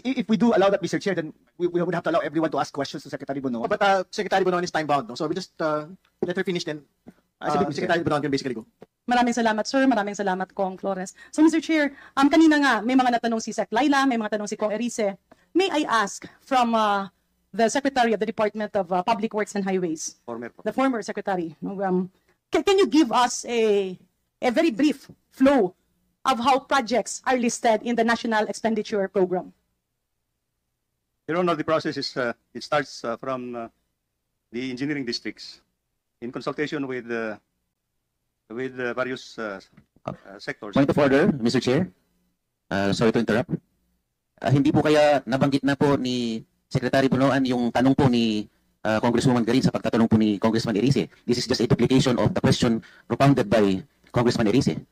If we do allow that, Mr. Chair, then we would have to allow everyone to ask questions to Secretary Bono. But Secretary Bonon is time bound, no? So we just let her finish then. Secretary Bonon can basically go. Maraming salamat, sir. Maraming salamat, Kong Flores. So, Mr. Chair, kanina nga, may mga natanong si Sec Laila, may mga tanong si Kong Erice. May I ask from the Secretary of the Department of Public Works and Highways, the former Secretary, can you give us a very brief flow of how projects are listed in the National Expenditure Program? Your Honor, the process is, it starts from the engineering districts in consultation with various sectors. Point of order, Mr. Chair. Sorry to interrupt. Hindi po kaya nabanggit na po ni Secretary Bunoan yung tanong po ni Congresswoman Garin sa pagtatanong po ni Congressman Erice. This is just a duplication of the question propounded by Congressman Erice.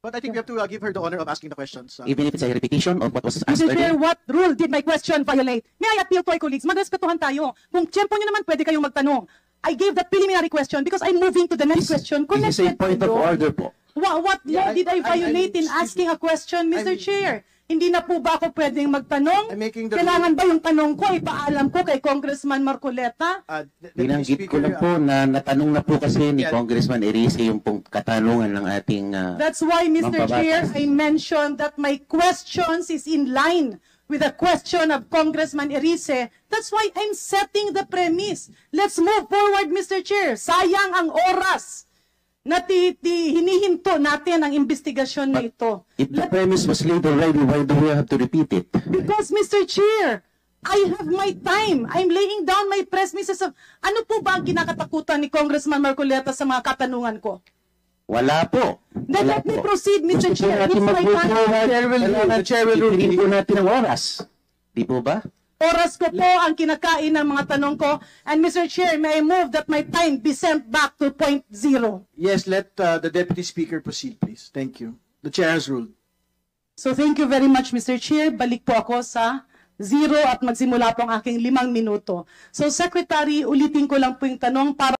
But I think we have to give her the honor of asking the questions. Even if it's a repetition of what was asked Mr. Chair, earlier. what rule did my question violate? May I appeal to my colleagues? Magrespetuhan tayo. Kung tiyempo nyo naman, pwede kayong magtanong. I gave that preliminary question because I'm moving to the next question. This is a point of order po. What law did I violate in asking a question, Mr. Chair? Hindi na po ba ako pwedeng magtanong? Kailangan ba yung tanong ko ipaalam ko kay Congressman Marcoleta? Binanggit ko lang po na natanong na po kasi ni Congressman Erice yung pong katanungan ng ating That's why, Mr. Chair, I mentioned that my questions is in line with the question of Congressman Erice. That's why I'm setting the premise. Let's move forward, Mr. Chair. Sayang ang oras na hinihinto natin ang investigasyon na ito. If the premise was laid already, why do we have to repeat it? Because, Mr. Chair, I have my time. I'm laying down my premises of... Ano po ba ang kinakatakutan ni Congressman Marcoleta sa mga katanungan ko? Wala po. Then let me proceed, Mr. Chair. Gusto po natin The chair will rule. Po natin ang oras. Di po ba? Oras ko po ang kinakain ng mga tanong ko. And Mr. Chair, may I move that my time be sent back to point zero? Yes, let the Deputy Speaker proceed, please. Thank you. The Chair has ruled. So thank you very much, Mr. Chair. Balik po ako sa zero at magsimula po ang aking 5 minuto. So Secretary, ulitin ko lang po yung tanong para